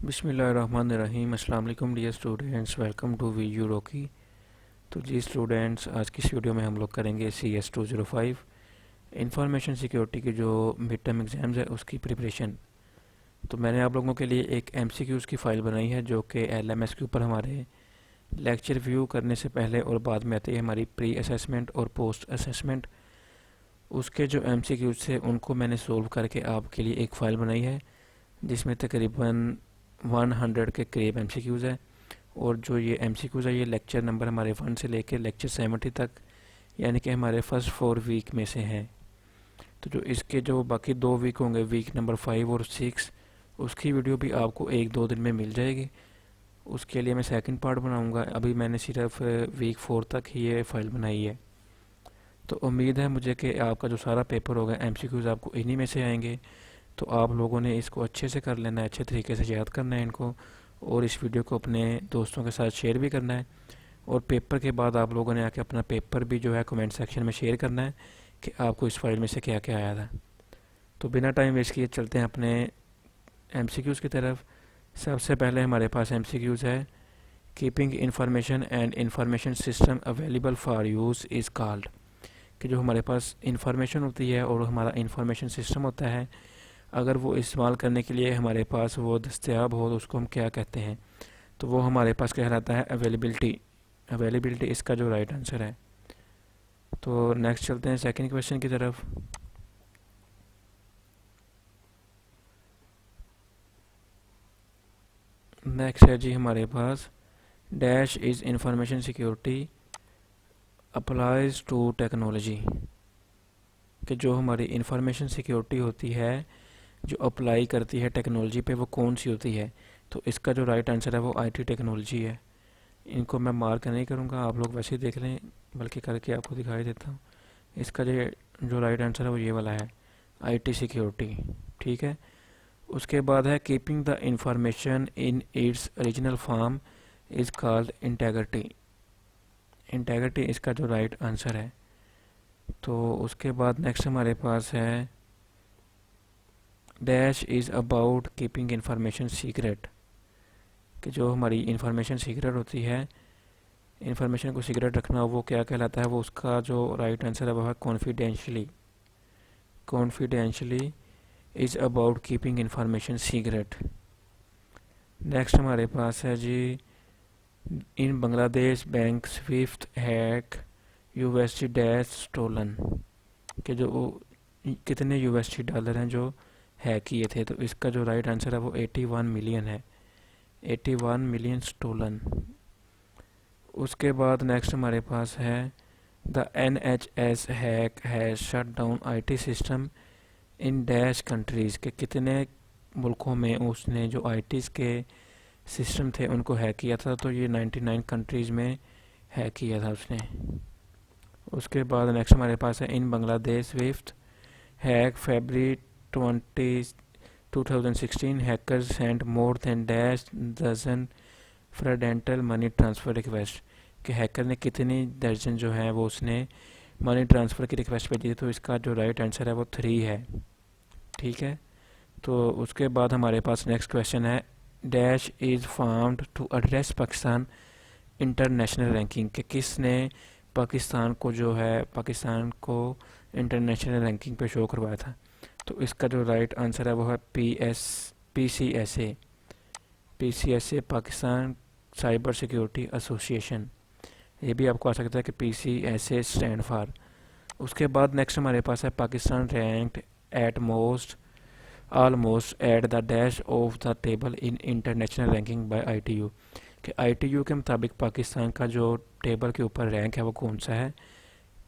बिस्मिल्लाहिर्रहमानिर्रहीम। अस्सलाम वालेकुम dear students, welcome to VU Rocky. तो जी स्टूडेंट्स, आज की इस वीडियो में हम लोग करेंगे CS 205 इंफॉर्मेशन सिक्योरिटी के जो मिड टर्म एग्ज़ाम्स है उसकी प्रिपरेशन। तो मैंने आप लोगों के लिए एक MCQs की फ़ाइल बनाई है जो कि LMS के ऊपर हमारे लेक्चर व्यू करने से पहले और बाद में आती है हमारी प्री असेसमेंट और पोस्ट असेसमेंट। उसके जो MCQs थे उनको मैंने सोल्व करके आपके लिए एक फ़ाइल बनाई है जिसमें तकरीबन 100 के करीब MCQs है। और जो ये MCQs है ये लेक्चर नंबर हमारे 1 से लेकर लेक्चर 70 तक, यानी कि हमारे फर्स्ट 4 वीक में से हैं। तो जो इसके जो बाकी 2 वीक होंगे, वीक नंबर 5 और 6, उसकी वीडियो भी आपको 1-2 दिन में मिल जाएगी। उसके लिए मैं सेकंड पार्ट बनाऊंगा। अभी मैंने सिर्फ वीक 4 तक ही ये फाइल बनाई है। तो उम्मीद है मुझे कि आपका जो सारा पेपर होगा MCQs आपको इन्हीं में से आएंगे। तो आप लोगों ने इसको अच्छे से कर लेना है, अच्छे तरीके से याद करना है इनको, और इस वीडियो को अपने दोस्तों के साथ शेयर भी करना है। और पेपर के बाद आप लोगों ने आके अपना पेपर भी जो है कमेंट सेक्शन में शेयर करना है कि आपको इस फाइल में से क्या क्या आया था। तो बिना टाइम वेस्ट किए चलते हैं अपने MCQs की तरफ। सबसे पहले हमारे पास MCQs है, keeping information and information system available for use is called. कि जो हमारे पास इंफॉर्मेशन होती है और हमारा इंफॉर्मेशन सिस्टम होता है, अगर वो इस्तेमाल करने के लिए हमारे पास वो दस्तयाब हो तो उसको हम क्या कहते हैं। तो वो हमारे पास कहलाता है अवेलेबिलिटी। अवेलेबिलिटी इसका जो राइट आंसर है। तो नेक्स्ट चलते हैं सेकंड क्वेश्चन की तरफ। नेक्स्ट है जी हमारे पास, dash is information security applies to technology. कि जो हमारी इंफॉर्मेशन सिक्योरिटी होती है जो अप्लाई करती है टेक्नोलॉजी पे, वो कौन सी होती है। तो इसका जो राइट आंसर है वो IT टेक्नोलॉजी है। इनको मैं मार्क नहीं करूँगा, आप लोग वैसे ही देख लें, बल्कि करके आपको दिखाई देता हूँ। इसका जो राइट आंसर है वो ये वाला है, IT सिक्योरिटी। ठीक है। उसके बाद है keeping the information in its original form is called integrity. Integrity इसका जो राइट आंसर है। तो उसके बाद नेक्स्ट हमारे पास है, dash is about keeping information secret. कि जो हमारी इंफॉर्मेशन सीक्रेट होती है, इंफॉर्मेशन को सीक्रेट रखना, वो क्या कहलाता है। वो उसका जो राइट आंसर है वो है confidentially. Confidentially is about keeping information secret. Next हमारे पास है जी, in Bangladesh bank swift hack USD dash stolen. कि जो कितने USD डॉलर हैं जो हैक किए थे। तो इसका जो राइट आंसर है वो 81 मिलियन है, 81 मिलियन स्टोलन। उसके बाद नेक्स्ट हमारे पास है, the NHS hack has shut down IT system in dash countries. के कितने मुल्कों में उसने जो ITs के सिस्टम थे उनको हैक किया था। तो ये 99 कंट्रीज़ में हैक किया था उसने। उसके बाद नेक्स्ट हमारे पास है, in Bangladesh swift hack February 2016 hackers sent more than dash dozen fraudulent money transfer request. कि हैकर ने कितनी दर्जन जो है वो उसने मनी ट्रांसफ़र की रिक्वेस्ट भेजी थी। तो इसका जो राइट आंसर है वो 3 है। ठीक है। तो उसके बाद हमारे पास नेक्स्ट क्वेश्चन है, dash is found to address Pakistan international ranking. कि किसने पाकिस्तान को इंटरनेशनल रैंकिंग पे शो करवाया था। तो इसका जो राइट आंसर है वो है PCSA। PCSA Pakistan cyber security association. ये भी आपको आ सकता है कि PCSA स्टैंड फॉर। उसके बाद नेक्स्ट हमारे पास है, Pakistan ranked at most almost at the dash of the table in international ranking bye ITU। कि ITU के मुताबिक पाकिस्तान का जो टेबल के ऊपर रैंक है वो कौन सा है।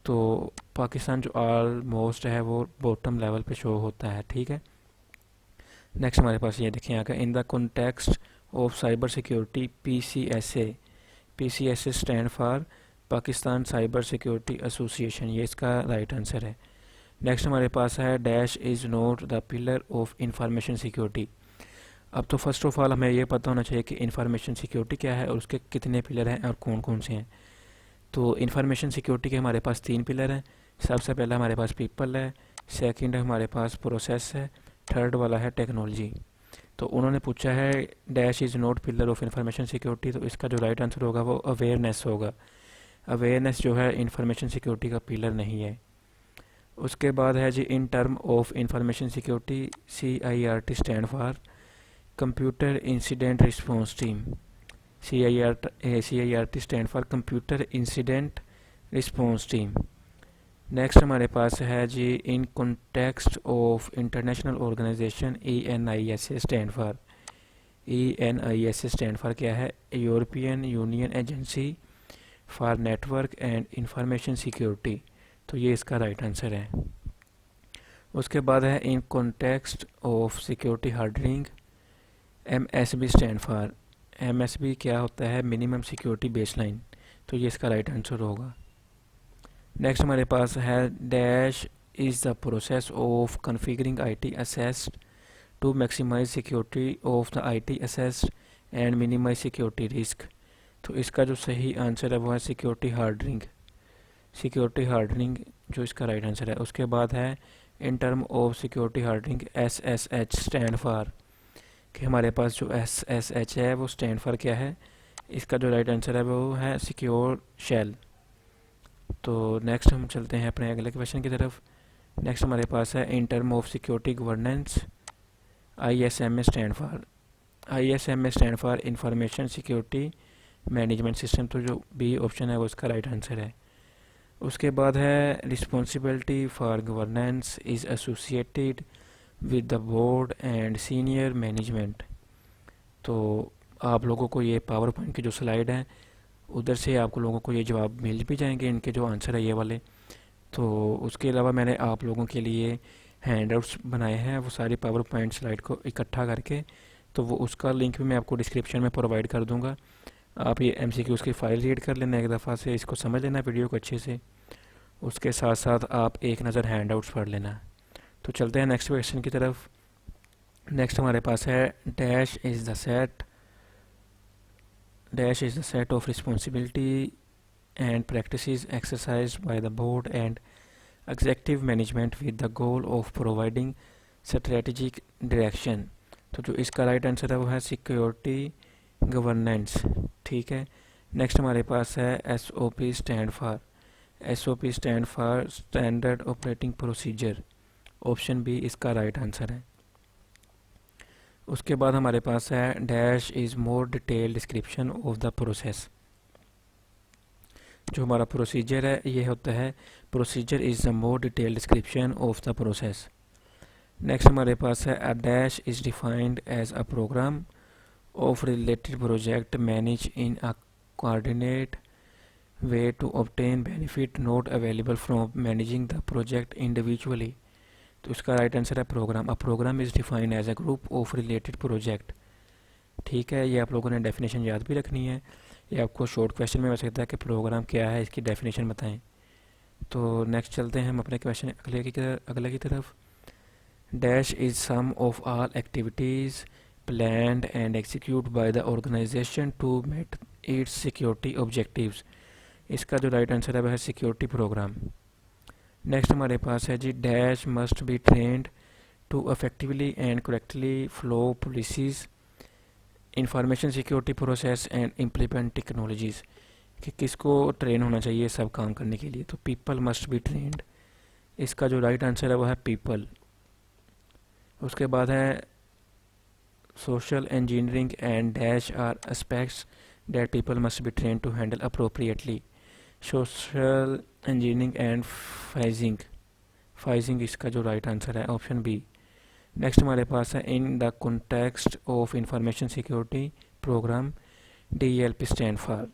तो पाकिस्तान जो ऑलमोस्ट है वो बॉटम लेवल पे शो होता है। ठीक है। नेक्स्ट हमारे पास ये देखिए आगे, इन the context of cyber security PCSA stand for Pakistan cyber security association. ये इसका राइट आंसर है। नेक्स्ट हमारे पास है, dash is not the pillar of information security. अब तो फर्स्ट ऑफ ऑल हमें ये पता होना चाहिए कि इंफॉर्मेशन सिक्योरिटी क्या है और उसके कितने पिलर हैं और कौन कौन से हैं। तो इंफॉर्मेशन सिक्योरिटी के हमारे पास 3 पिलर हैं। सबसे पहला हमारे पास पीपल है, सेकंड हमारे पास प्रोसेस है, थर्ड वाला है टेक्नोलॉजी। तो उन्होंने पूछा है dash is not pillar of information security, तो इसका जो राइट आंसर होगा वो अवेयरनेस होगा। अवेयरनेस जो है इंफॉर्मेशन सिक्योरिटी का पिलर नहीं है। उसके बाद है जी in term of information security, CIRT stand for computer incident response team. CIRT stand for computer incident response team. Next हमारे पास है जी in context of international organisation, ENISA stand for. ENISA stand for क्या है? European Union agency for network and information security. तो ये इसका right answer है। उसके बाद है in context of security hardening, MSB stand for. MSB क्या होता है? Minimum security baseline. तो ये इसका राइट आंसर होगा। नेक्स्ट हमारे पास है dash is the process of configuring IT assets to maximise security of the IT assets and minimise security risk. तो इसका जो सही आंसर है वो है सिक्योरिटी हार्डनिंग। सिक्योरिटी हार्डनिंग जो इसका राइट आंसर है। उसके बाद है in term of security hardening, SSH stand for. कि हमारे पास जो SSH है वो स्टैंड फॉर क्या है? इसका जो राइट आंसर है वो है सिक्योर शेल। तो नेक्स्ट हम चलते हैं अपने अगले क्वेश्चन की तरफ। नेक्स्ट हमारे पास है in term of security governance, ISMS stand for. ISMS stand for information security management system. तो जो बी ऑप्शन है वो इसका राइट आंसर है। उसके बाद है responsibility for governance is associated with the board and senior management. तो आप लोगों को ये पावर पॉइंट की जो स्लाइड है उधर से आप लोगों को ये जवाब मिल भी जाएंगे, इनके जो आंसर है ये वाले। तो उसके अलावा मैंने आप लोगों के लिए हैंडआउट्स बनाए हैं, वो सारी पावर पॉइंट स्लाइड को इकट्ठा करके, तो वो उसका लिंक भी मैं आपको डिस्क्रिप्शन में प्रोवाइड कर दूंगा। आप ये MCQs की फ़ाइल रीड कर लेना एक दफ़ा से, इसको समझ लेना वीडियो को अच्छे से। उसके साथ साथ आप एक नज़र हैंडआउट्स पढ़ लेना। तो चलते हैं नेक्स्ट क्वेश्चन की तरफ। नेक्स्ट हमारे पास है dash is the set of responsibility and practices exercised by the board and executive management with the goal of providing strategic direction। तो जो इसका राइट आंसर है वो है सिक्योरिटी गवर्नेंस। ठीक है। नेक्स्ट हमारे पास है SOP stand for. SOP stand for standard operating procedure. Option B इसका राइट आंसर है। उसके बाद हमारे पास है dash is more detail description of the process. जो हमारा प्रोसीजर है ये होता है procedure is the more detail description of the process. Next हमारे पास है a dash is defined as a programme of related project manage in a coordinate way to obtain benefit not available from managing the project individually. तो इसका right answer है programme. A programme is defined as a group of related project. ठीक है, ये आप लोगों ने definition याद भी रखनी है। ये आपको शॉर्ट क्वेश्चन में बता सकता है कि प्रोग्राम क्या है, इसकी डेफिनेशन बताएं। तो नेक्स्ट चलते हैं हम अपने क्वेश्चन अगले की तरफ। Dash is sum of all activities planned and execute by the organisation to meet its security objectives. इसका जो राइट आंसर है वह है सिक्योरिटी प्रोग्राम। नेक्स्ट हमारे पास है जी dash must be trained to effectively and correctly follow policies information security process and implement technologies. कि किसको ट्रेन होना चाहिए सब काम करने के लिए? तो पीपल मस्ट बी ट्रेंड। इसका जो राइट आंसर है वो है पीपल। उसके बाद है social engineering and dash are aspects that people must be train to handle appropriately. Social engineering and phishing इसका जो राइट आंसर है ऑप्शन बी। नेक्स्ट हमारे पास है in the context of information security program, DLP stand for.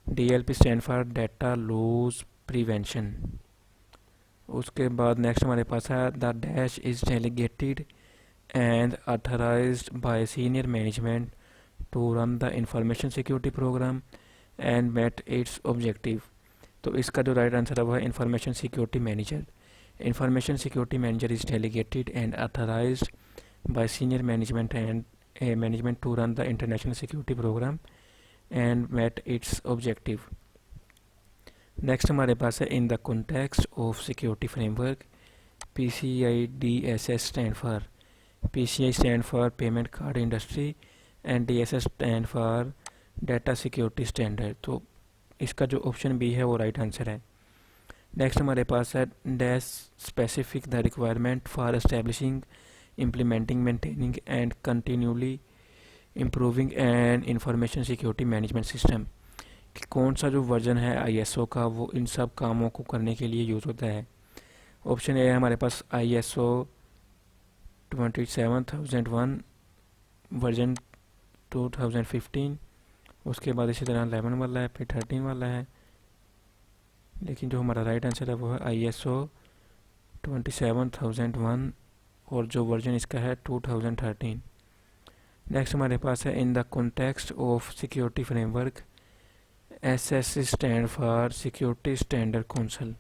DLP stand for data loss prevention. उसके बाद next हमारे पास है the dash is delegated and authorised by senior management to run the information security programme and meet its objective. तो इसका जो right answer है वो है information security manager. Information security manager is delegated and authorized by senior management to run the international security program and met its objective। Next हमारे पास है in the context of security framework, PCI DSS stand for। PCI stand for payment card industry and DSS stand for data security standard. तो इसका जो option B है वो right answer है। Next हमारे पास है dash specific the requirement for establishing implementing maintaining and continually improving and information security management system. कि कौन सा जो वर्जन है ISO का वो इन सब कामों को करने के लिए यूज़ होता है। ऑप्शन ए है हमारे पास ISO 27001 वर्जन 2015, उसके बाद इसी तरह 11 वाला है, फिर 13 वाला है, लेकिन जो हमारा राइट आंसर है वो है ISO 27001 और जो वर्जन इसका है 2013। नेक्स्ट हमारे पास है in the context of security framework SSC stand for security standard council.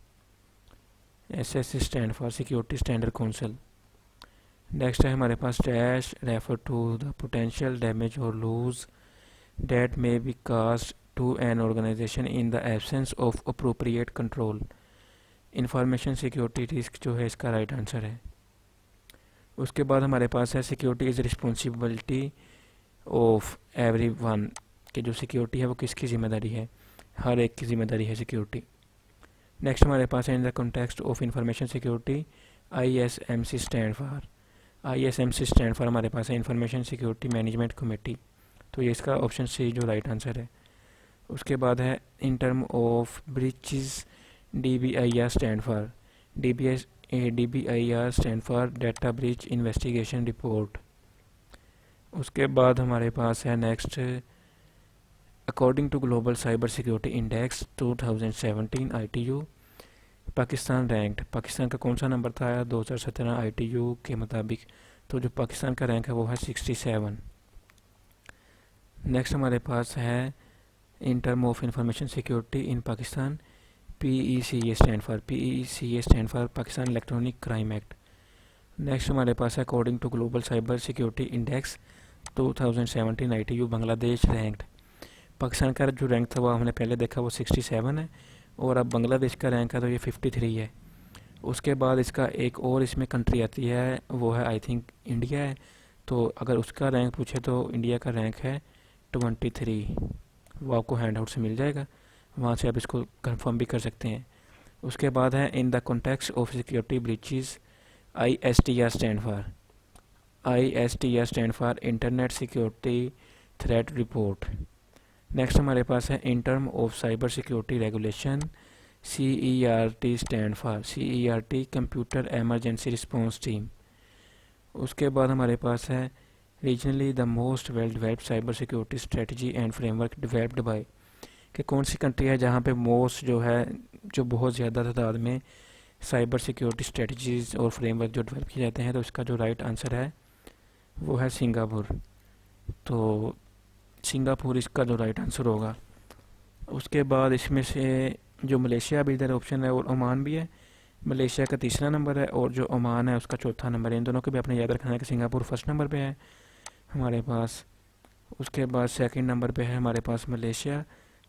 SSC stand for security standard council. Next है हमारे पास dash refer to the potential damage or loss that may be caused to an organisation in the absence of appropriate control. Information security risk जो है इसका right answer है। उसके बाद हमारे पास है security is responsibility of every one. कि जो सिक्योरिटी है वो किसकी ज़िम्मेदारी है, हर एक की ज़िम्मेदारी है सिक्योरिटी। नेक्स्ट हमारे पास है in the context of information security ISMC stand for. ISMC stand for हमारे पास है इंफॉर्मेशन सिक्योरिटी मैनेजमेंट कमेटी। तो ये इसका ऑप्शन सी जो राइट आंसर है। उसके बाद है in term of breaches DBIR stand for. DBIR stand for data breach investigation report. उसके बाद हमारे पास है next according to global cyber security index 2017 ITU Pakistan ranked. Pakistan का कौन सा नंबर था 2017 ITU के मुताबिक, तो जो पाकिस्तान का रैंक है वो है 67। नेक्स्ट हमारे पास है in term of information security in Pakistan PECA stand for Pakistan electronic crime act. Next हमारे पास है according to global cyber security index 2017 ITU Bangladesh ranked. Pakistan का जो रैंक था वो हमने पहले देखा वो 67 है और अब बांग्लादेश का रैंक है तो ये 53 है। उसके बाद इसका एक और इसमें कंट्री आती है वो है आई थिंक इंडिया है। तो अगर उसका रैंक पूछे तो इंडिया का रैंक है 23। वो आपको हैंड आउट से मिल जाएगा, वहाँ से आप इसको कंफर्म भी कर सकते हैं। उसके बाद है in the context of security breaches ISTR stand for internet security threat report. Next हमारे पास है in term of cyber security regulation CERT stand for computer emergency response team. उसके बाद हमारे पास है regionally the most well developed cyber security strategy and framework developed by. कि कौन सी कंट्री है जहाँ पे मोस्ट जो है जो बहुत ज़्यादा तादाद में साइबर सिक्योरिटी स्ट्रेटजीज और फ्रेमवर्क जो डेवलप किए जाते हैं। तो इसका जो राइट आंसर है वो है सिंगापुर। तो सिंगापुर इसका जो राइट आंसर होगा। उसके बाद इसमें से जो मलेशिया भी इधर ऑप्शन है और ओमान भी है। मलेशिया का तीसरा नंबर है और जो ओमान है उसका चौथा नंबर है। इन दोनों को भी अपने याद रखना है कि सिंगापुर फर्स्ट नंबर पे है हमारे पास। उसके बाद सेकंड नंबर पे है हमारे पास मलेशिया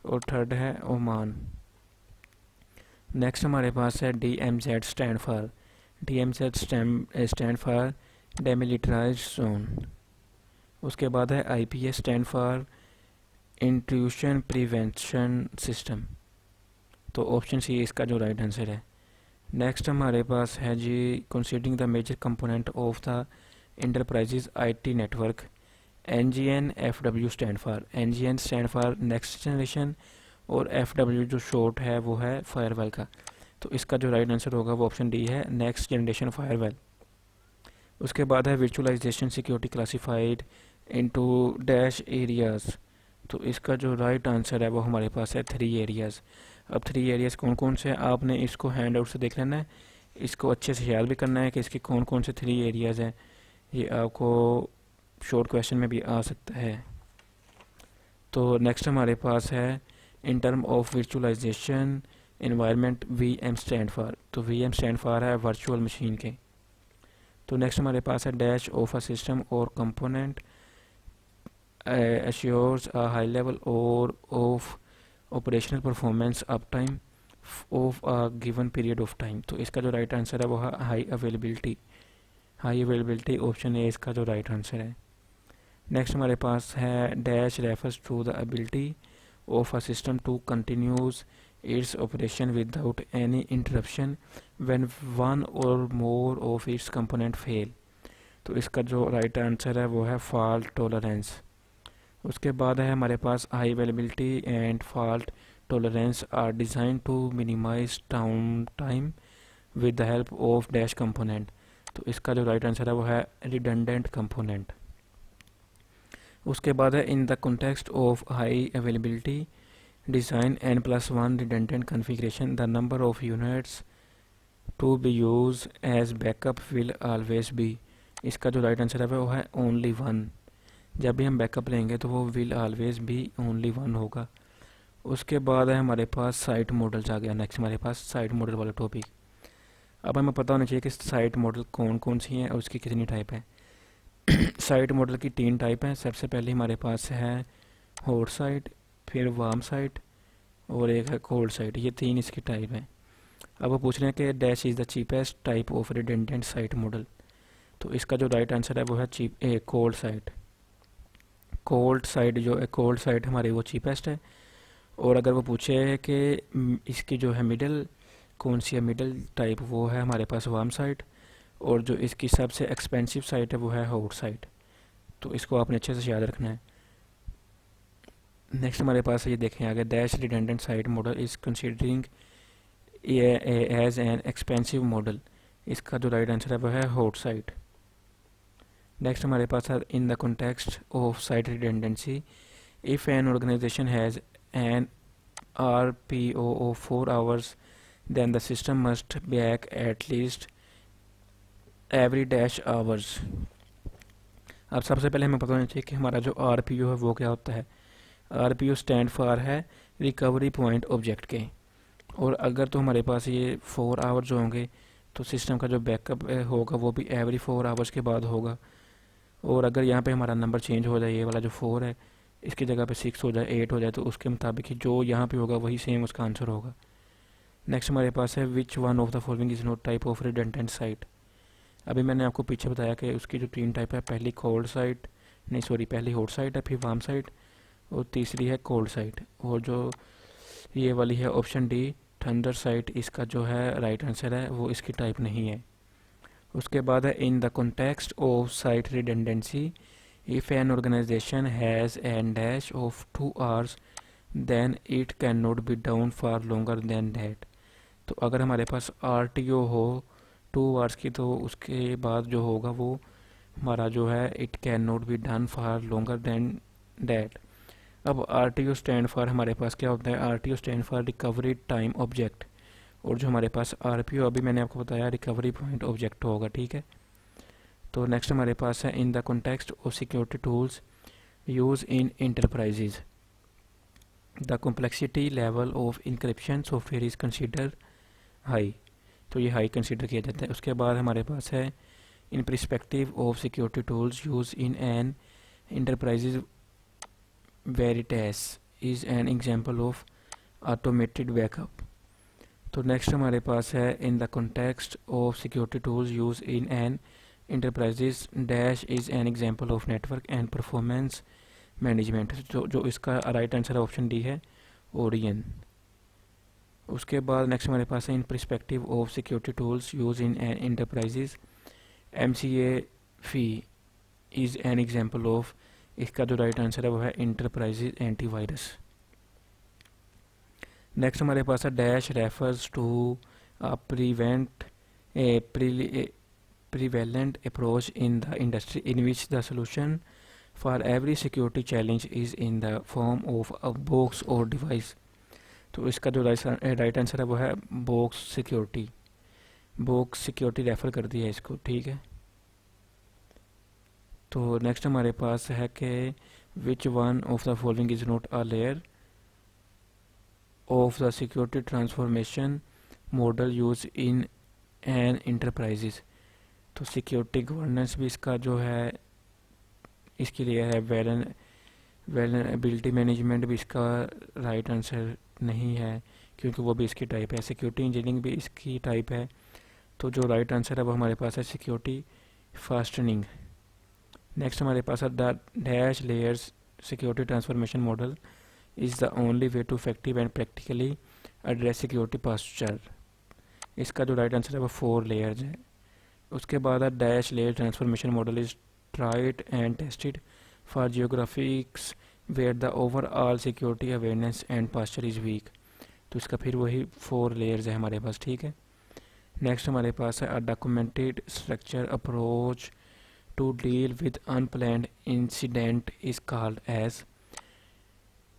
और थर्ड है ओमान। नेक्स्ट हमारे पास है DMZ stand for demilitarized zone. उसके बाद है IPS stand for intrusion prevention system. तो ऑप्शन सी इसका जो राइट आंसर है। नेक्स्ट हमारे पास है जी considering the major component of the enterprises IT network NGN-FW stand for. NGN stand for next generation और FW जो शॉर्ट है वो है फायरवेल का। तो इसका जो राइट आंसर होगा वो ऑप्शन डी है नेक्स्ट जनरेशन फायरवेल। उसके बाद है virtualisation security classified into dash areas. तो इसका जो राइट आंसर है वो हमारे पास है 3 एरियाज। अब 3 एरियाज कौन कौन से हैं आपने इसको हैंड आउट से देख लेना है, इसको अच्छे से याद भी करना है कि इसके कौन कौन से 3 एरियाज हैं। ये आपको शॉर्ट क्वेश्चन में भी आ सकता है। तो नेक्स्ट हमारे पास है in term of virtualisation environment VM stand for. तो VM स्टैंड फॉर है वर्चुअल मशीन के। तो नेक्स्ट हमारे पास है डैश ऑफ अ सिस्टम और component assures a high level or of operational performance uptime of a given period of time। तो इसका जो राइट आंसर है वो है high availability. High availability option A इसका जो राइट आंसर है। नेक्स्ट हमारे पास है dash refers to the ability of a system to continues its operation without any interruption when one or more of its component fail. तो इसका जो right answer है वो है फॉल्ट टॉलरेंस। उसके बाद है हमारे पास high availability and fault tolerance are design to minimise down time with the help of dash component. तो इसका जो राइट आंसर है वो है रिडंडेंट कंपोनेंट। उसके बाद है in the context of high availability design n+1 redundant configuration the number of units to be use as backup will always be. इसका जो राइट आंसर है वो है ओनली वन। जब भी हम बैकअप लेंगे तो वो will always B only one होगा। उसके बाद है हमारे पास साइट मॉडल्स आ गया। नेक्स्ट हमारे पास साइट मॉडल वाला टॉपिक। अब हमें पता होना चाहिए कि साइट मॉडल कौन कौन सी हैं और उसकी कितनी टाइप है। साइट मॉडल की 3 टाइप हैं। सबसे पहले हमारे पास है हॉट साइट, फिर वार्म साइट और एक है कोल्ड साइट। ये 3 इसकी टाइप हैं। अब वो पूछ रहे हैं कि dash is the cheapest type of redundant site model. तो इसका जो राइट आंसर है वो है कोल्ड साइट। कोल्ड साइट जो है, कोल्ड साइट हमारी वो चीपेस्ट है। और अगर वो पूछे कि इसकी जो है मिडल कौन सी है, मिडल टाइप, वो है हमारे पास वार्म साइट। और जो इसकी सबसे एक्सपेंसिव साइट है वो है हॉट साइट। तो इसको आपने अच्छे से याद रखना है। नेक्स्ट हमारे पास ये देखें आगे, dash redundant site model is considering as an expensive model. इसका जो राइट आंसर है वो है हॉट साइट। नेक्स्ट हमारे पास है in the context of site redundancy if an organisation has an RPO of 4 hours then the system must back at least every dash hours। अब सबसे पहले हमें पता होना चाहिए कि हमारा जो RPO है वो क्या होता है। RPO स्टैंड फॉर है रिकवरी पॉइंट ऑब्जेक्ट के। और अगर तो हमारे पास ये 4 आवर जो होंगे तो सिस्टम का जो बैकअप होगा वो भी एवरी 4 आवर्स के बाद होगा। और अगर यहाँ पे हमारा नंबर चेंज हो जाए, ये वाला जो 4 है इसकी जगह पे 6 हो जाए, 8 हो जाए, तो उसके मुताबिक ही जो यहाँ पे होगा वही सेम उसका आंसर होगा। नेक्स्ट हमारे पास है which one of the following is not type of redundant site. अभी मैंने आपको पीछे बताया कि उसकी जो 3 टाइप है, पहली कोल्ड साइट, नहीं सॉरी, पहली हॉट साइट है, फिर वार्म साइट और तीसरी है कोल्ड साइट। और जो ये वाली है ऑप्शन डी थंडर साइट, इसका जो है राइट आंसर है वो इसकी टाइप नहीं है। उसके बाद है in the context of site redundancy if an organisation has an dash of 2 hours then it cannot be down for longer than that। तो अगर हमारे पास RTO हो 2 hours की तो उसके बाद जो होगा वो हमारा जो है it can not be done for longer than that. अब RTO स्टैंड फॉर हमारे पास क्या होता है, RTO stand for recovery time object. और जो हमारे पास RPO अभी मैंने आपको बताया रिकवरी पॉइंट ऑब्जेक्ट होगा, ठीक है। तो नेक्स्ट हमारे पास है in the context of security tools use in enterprises the complexity level of encryption software is consider high. तो ये हाई कंसिडर किया जाता है। उसके बाद हमारे पास है in perspective of security tools use in an enterprises Veritas is an example of automated backup. तो नेक्स्ट हमारे पास है in the context of security tools use in an enterprises dash is an example of network and performance management. जो इसका right answer है option D है Orion. उसके बाद नेक्स्ट हमारे पास है in perspective of security tools use in enterprises MCA फी इज़ एन एग्जाम्पल ऑफ। इसका जो राइट आंसर है वो है इंटरप्राइजेज एंटीवायरस। नेक्स्ट हमारे पास है dash refers to prevent a prevalent approach in the industry in which the solution for every security challenge is in the form of a box or device। तो इसका जो right answer है वो है box security. Box security refer कर दिया है इसको, ठीक है। तो नेक्स्ट हमारे पास है कि which one of the following is not a layer of the security transformation model use in an enterprises. तो सिक्योरिटी गवर्नेंस भी इसका जो है इसके लिए है। वेलनरेबिलिटी मैनेजमेंट भी इसका राइट आंसर नहीं है क्योंकि वो भी इसकी टाइप है। सिक्योरिटी इंजीनियरिंग भी इसकी टाइप है। तो जो राइट आंसर है वो हमारे पास है सिक्योरिटी फास्टनिंग। नेक्स्ट हमारे पास है the dash layers security transformation model is the only way to effective and practically address security posture. इसका जो राइट आंसर है वो 4 लेयर्स है। उसके बाद है dash layer transformation model is tried and tested for geographics where the overall security awareness and posture is weak. तो इसका फिर वही 4 लेयर्स है हमारे पास, ठीक है। नेक्स्ट हमारे पास है a documented structure approach to deal with unplanned incident is called edge.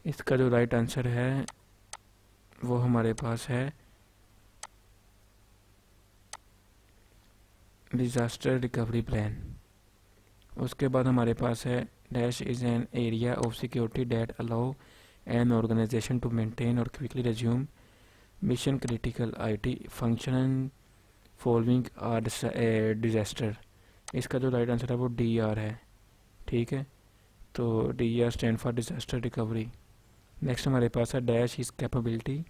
इसका जो राइट आंसर है वो हमारे पास है डिजास्टर रिकवरी प्लान। उसके बाद हमारे पास है dash is an area of security that allow an organisation to maintain or quickly resume mission critical IT function following disaster. इसका जो राइट आंसर है वो डी आर है, ठीक है। तो D R stand for disaster recovery. Next हमारे पास है dash is capability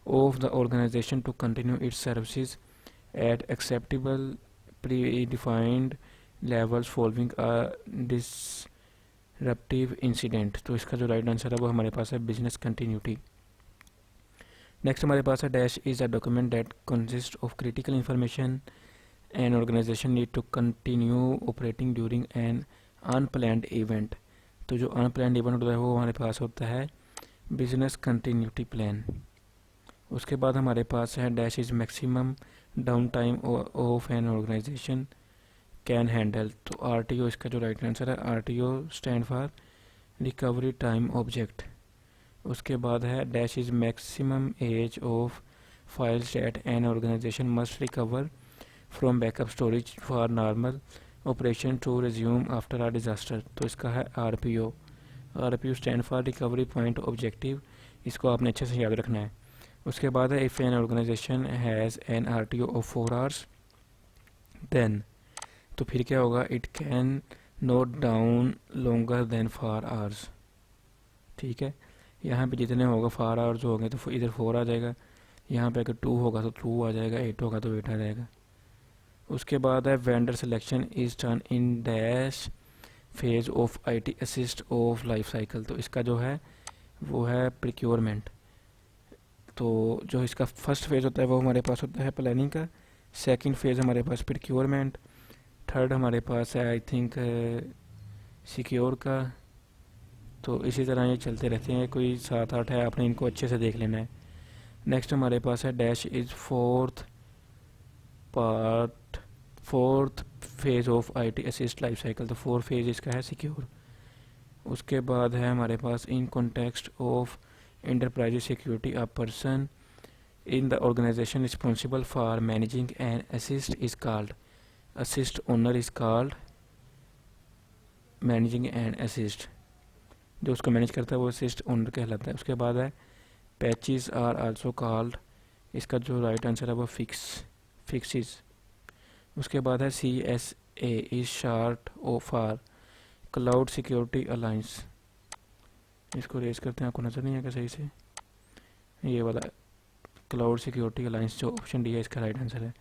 of the organisation to continue its services at acceptable pre defined levels following a disruptive incident. तो इसका जो राइट आंसर है वो हमारे पास है बिजनेस कंटिन्यूटी। नेक्स्ट हमारे पास है dash is a document that consist of critical information an organisation need to continue operating during an unplanned event. तो जो अनप्लान्ड इवेंट होता है वो हमारे पास होता है बिजनेस कंटिन्यूटी प्लान। उसके बाद हमारे पास है dash is maximum down time of an organisation can handle. तो आर टी ओ इसका जो राइट आंसर है, R T O stand for recovery time object. उसके बाद है dash is maximum age of files that an organisation must recover from backup storage for normal operation to resume after a disaster. तो इसका है R P O. R P O stand for recovery point objective. इसको आपने अच्छे से याद रखना है। उसके बाद है if an organisation has an R T O of 4 hours then. तो फिर क्या होगा, it can not down longer than 4 hours, ठीक है। यहाँ पे जितने होगा 4 आवर्स जो होंगे तो इधर 4 आ जाएगा, यहाँ पे अगर 2 होगा तो 2 आ जाएगा, 8 होगा तो 8 आ जाएगा। उसके बाद है vendor selection is done in dash phase of IT assist of life cycle. तो इसका जो है वो है प्रिक्योरमेंट। तो जो इसका फर्स्ट फेज़ होता है वो हमारे पास होता है प्लानिंग का, सेकंड फेज़ हमारे पास प्रिक्योरमेंट, थर्ड हमारे पास है आई थिंक सिक्योर का। तो इसी तरह ये चलते रहते हैं, कोई 7-8 है, आपने इनको अच्छे से देख लेना है। नेक्स्ट हमारे पास है dash is fourth phase of IT assist life cycle. तो 4 फेज़ इसका है सिक्योर। उसके बाद है हमारे पास in context of enterprise security a person in the organization responsible for managing an assist is called assist owner is called managing an assist। जो उसको मैनेज करता है वो assist owner कहलाता है। उसके बाद है patches are also called। इसका जो राइट आंसर है वो fixes। उसके बाद है CSA is short for cloud security alliance। इसको रेस करते हैं, आपको नज़र नहीं आएगा सही से, ये वाला क्लाउड सिक्योरिटी अलायंस जो ऑप्शन डी है इसका राइट आंसर है।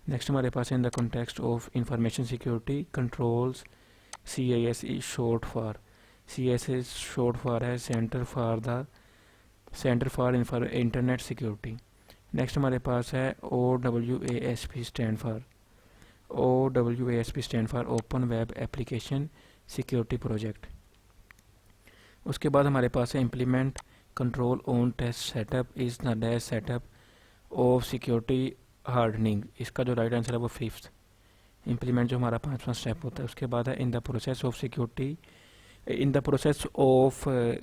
नेक्स्ट हमारे पास in the context of information security controls CIS is short for. CIS is short for है centre for internet security. Next हमारे पास है OWASP stand for open web application security project. उसके बाद हमारे पास है implement control on test setup is the dash setup of security hardening. इसका जो राइट आंसर है वो 5th इम्प्लीमेंट जो हमारा 5वां स्टेप होता है। उसके बाद है in the process of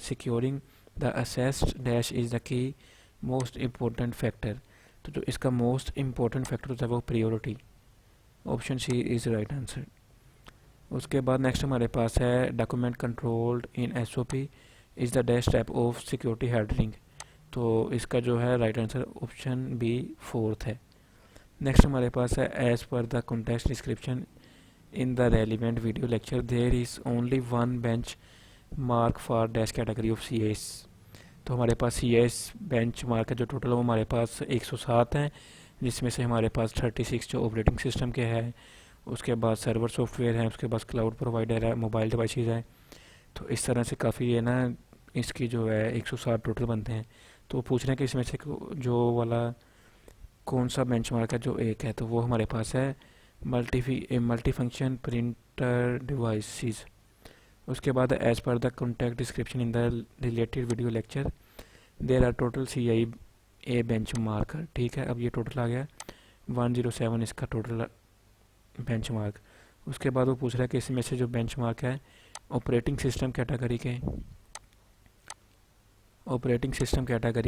securing the assessed dash is the key most important factor. तो जो इसका मोस्ट इम्पोर्टेंट फैक्टर होता है वो priority, option C is right answer. उसके बाद नेक्स्ट हमारे पास है document controlled in SOP is the dash step of security handling. तो इसका जो है right answer option B 4th है। नेक्स्ट हमारे पास है as per the context description in the relevant video lecture there is only one benchmark for dash category of CIS। तो हमारे पास CIS बेंच मार्क है जो टोटल वो हमारे पास 107 हैं, जिसमें से हमारे पास 36 जो ऑपरेटिंग सिस्टम के हैं उसके बाद सर्वर सॉफ्टवेयर है, उसके बाद क्लाउड प्रोवाइडर है, मोबाइल डिवाइसेस है। तो इस तरह से काफ़ी है ना, इसकी जो है 160 टोटल बनते हैं। तो वो पूछ रहे हैं कि इसमें से जो वाला कौन सा बेंचमार्क है जो एक है, तो वो हमारे पास है मल्टी फंक्शन प्रिंटर डिवाइसेस। उसके बाद as per the contact description in the related video lecture there are total C I A benchmarks. ठीक है, अब ये टोटल आ गया 107 इसका टोटल बेंच मार्क। उसके बाद वो पूछ रहा है कि इसमें से जो बेंच मार्क है ऑपरेटिंग सिस्टम कैटेगरी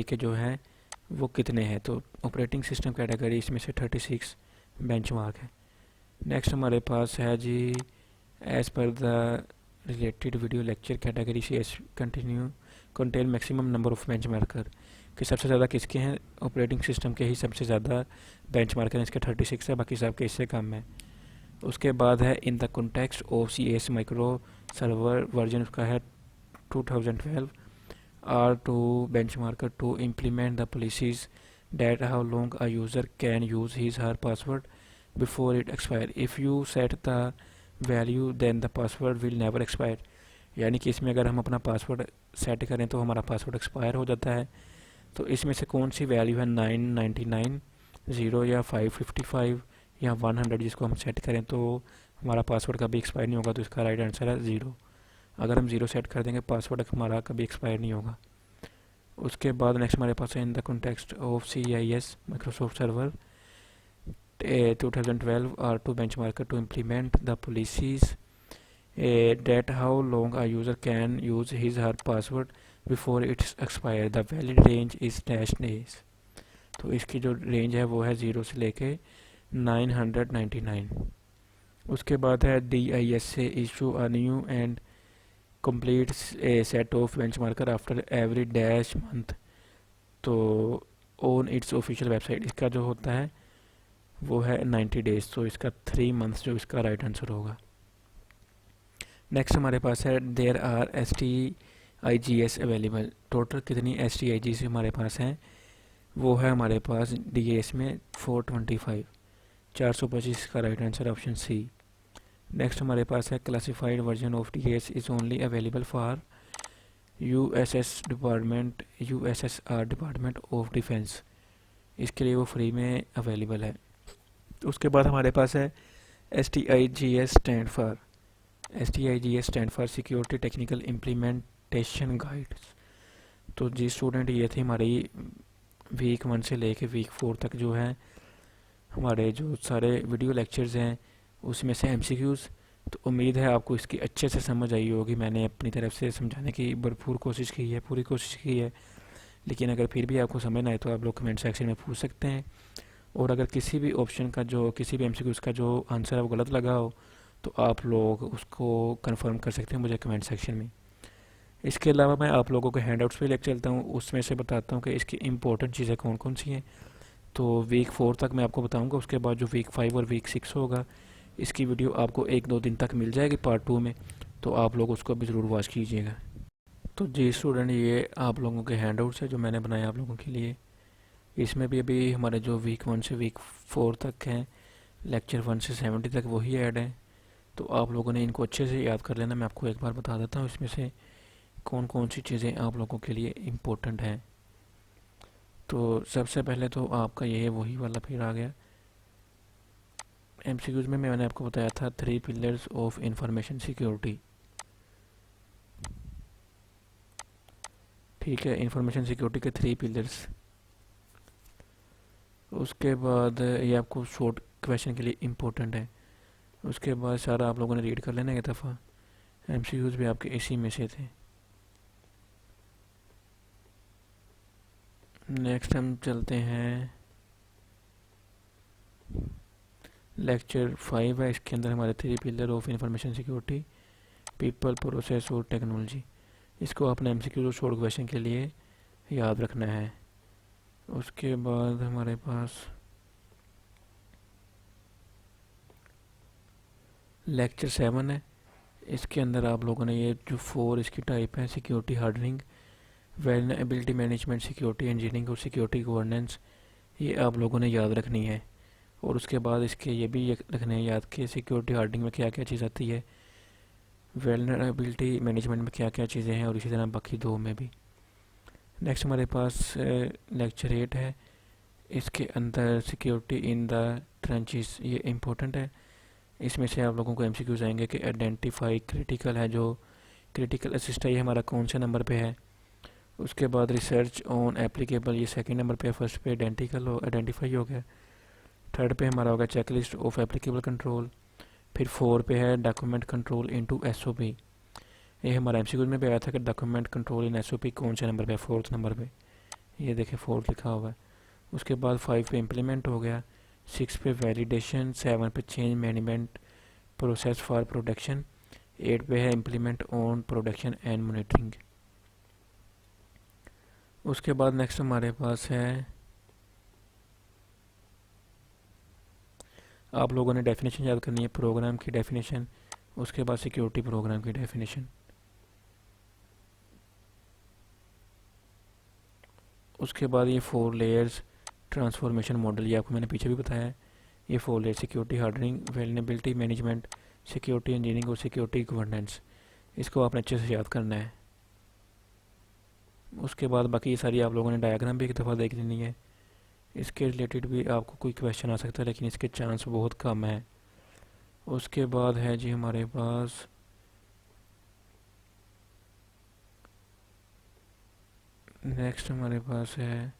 के जो है वो कितने हैं। तो ऑपरेटिंग सिस्टम कैटेगरी इसमें से 36 बेंच मार्क है। नेक्स्ट हमारे पास है जी as per the related video lecture category C S continue contain maximum number of benchmarker, कि सबसे ज़्यादा किसके हैं, ऑपरेटिंग सिस्टम के ही सबसे ज़्यादा बेंच मार्कर हैं, इसके 36 है, बाकी सब के इससे कम है। उसके बाद है in the context of C S micro server version, उसका है 2012 are two benchmarks to implement the policies that how long a user can use his her password before it expire if you set the value then the password will never expire. यानी कि इसमें अगर हम अपना password set करें तो हमारा password expire हो जाता है। तो इसमें से कौन सी वैल्यू है 999, 0 या 555 या 100, जिसको हम सेट करें तो हमारा पासवर्ड कभी एक्सपायर नहीं होगा। तो इसका राइट आंसर है 0। अगर हम 0 सेट कर देंगे पासवर्ड हमारा कभी एक्सपायर नहीं होगा। उसके बाद नेक्स्ट हमारे पास है in the context of CIS Microsoft server 2012 R2 benchmarker to implement the policies that how long a user can use his her password before it's expired. The valid range is dash days. तो इसकी जो range है वो है 0 से लेके 999। उसके बाद है DIS से issue a new and complete set of benchmarker after every dash month, तो ऑन इट्स ऑफिशियल वेबसाइट। इसका जो होता है वो है 90 डेज, तो इसका 3 मंथ्स जो इसका राइट आंसर होगा। नेक्स्ट हमारे पास है there are STIGs available. Total कितनी STIGs हमारे पास हैं, वो है हमारे पास DAS में 425, 425 का right answer option C. Next हमारे पास है classified version of DAS is only available for USSR department of defence. इसके लिए वो फ्री में अवेलेबल है। उसके बाद हमारे पास है STIGs stand for security technical implementation guides. तो जी स्टूडेंट, ये थी हमारी वीक 1 से लेके वीक 4 तक जो है हमारे जो सारे वीडियो लेक्चर्स हैं उसमें से MCQs। तो उम्मीद है आपको इसकी अच्छे से समझ आई होगी। मैंने अपनी तरफ से समझाने की भरपूर कोशिश की है, पूरी कोशिश की है, लेकिन अगर फिर भी आपको समझ ना आए तो आप लोग कमेंट सेक्शन में पूछ सकते हैं। और अगर किसी भी ऑप्शन का जो किसी भी MCQ का जो आंसर है वो गलत लगा हो तो आप लोग उसको कंफर्म कर सकते हैं मुझे कमेंट सेक्शन में। इसके अलावा मैं आप लोगों को हैंडआउट्स पे लेकर चलता हूँ, उसमें से बताता हूँ कि इसकी इंपॉर्टेंट चीज़ें कौन कौन सी हैं। तो वीक 4 तक मैं आपको बताऊँगा। उसके बाद जो वीक 5 और वीक 6 होगा इसकी वीडियो आपको 1-2 दिन तक मिल जाएगी पार्ट 2 में, तो आप लोग उसको भी ज़रूर वॉच कीजिएगा। तो जी स्टूडेंट, ये आप लोगों के हैंडआउट्स है जो मैंने बनाए आप लोगों के लिए। इसमें भी अभी हमारे जो वीक 1 से वीक 4 तक हैं लेक्चर 1 से 70 तक वही ऐड है। तो आप लोगों ने इनको अच्छे से याद कर लेना। मैं आपको एक बार बता देता हूँ इसमें से कौन कौन सी चीज़ें आप लोगों के लिए इम्पोर्टेंट हैं। तो सबसे पहले तो आपका ये वही वाला फिर आ गया MCQs में मैंने आपको बताया था 3 पिलर्स ऑफ इंफॉर्मेशन सिक्योरिटी। ठीक है, इंफॉर्मेशन सिक्योरिटी के 3 पिलर्स। उसके बाद ये आपको शॉर्ट क्वेश्चन के लिए इम्पोर्टेंट है। उसके बाद सारा आप लोगों ने रीड कर लेना एक दफ़ा। MCQs भी आपके इसी में से थे। नेक्स्ट हम चलते हैं लेक्चर 5 है। इसके अंदर हमारे 3 pillar of information security, people, process और टेक्नोलॉजी। इसको अपने MCQ और शॉर्ट क्वेश्चन के लिए याद रखना है। उसके बाद हमारे पास लेक्चर 7 है। इसके अंदर आप लोगों ने ये जो 4 इसकी टाइप है, security hardening, vulnerability management, security engineering और सिक्योरिटी गवर्नेंस, ये आप लोगों ने याद रखनी है। और उसके बाद इसके ये भी रखने हैं याद कि सिक्योरिटी हार्डनिंग में क्या क्या चीज़ आती है, वेलनरेबिलिटी मैनेजमेंट में क्या क्या चीज़ें हैं, और इसी तरह बाकी दो में भी। नेक्स्ट हमारे पास लेक्चर 8 है। इसके अंदर सिक्योरिटी इन द ट्रेंचेस, ये इम्पोर्टेंट है। इसमें से आप लोगों को एमसीक्यूज आएंगे कि आइडेंटिफाई क्रिटिकल है, जो क्रिटिकल असिस्ट है ये हमारा कौन से नंबर पे है। उसके बाद रिसर्च ऑन एप्लीकेबल, ये सेकंड नंबर पे है, फर्स्ट पे आइडेंटिफाई हो गया। थर्ड पे हमारा होगा चेकलिस्ट ऑफ एप्लीकेबल कंट्रोल। फिर 4 पे है डॉक्यूमेंट कंट्रोल इनटू एसओपी। ये हमारा एमसीक्यूज में भी आया था कि डॉक्यूमेंट कंट्रोल इन एसओपी कौन से नंबर पे है, फोर्थ नंबर पे, ये देखें फोर्थ लिखा हुआ है। उसके बाद 5 पे इम्प्लीमेंट हो गया, 6 पे वैलिडेशन, 7 पे change management process for production, 8 पे है implement on production and monitoring. उसके बाद नेक्स्ट हमारे पास है, आप लोगों ने डेफिनेशन याद करनी है, प्रोग्राम की डेफिनेशन, उसके बाद सिक्योरिटी प्रोग्राम की डेफिनेशन। उसके बाद ये 4 लेयर्स ट्रांसफॉर्मेशन मॉडल, ये आपको मैंने पीछे भी बताया है। ये 4 layer security hardening, vulnerability management, security engineering और सिक्योरिटी गवर्नेंस, इसको आपने अच्छे से याद करना है। उसके बाद बाकी ये सारी आप लोगों ने डायग्राम भी एक दफ़ा देख लेनी है। इसके रिलेटेड भी आपको कोई क्वेश्चन आ सकता है, लेकिन इसके चांस बहुत कम है। उसके बाद है जी हमारे पास नेक्स्ट हमारे पास है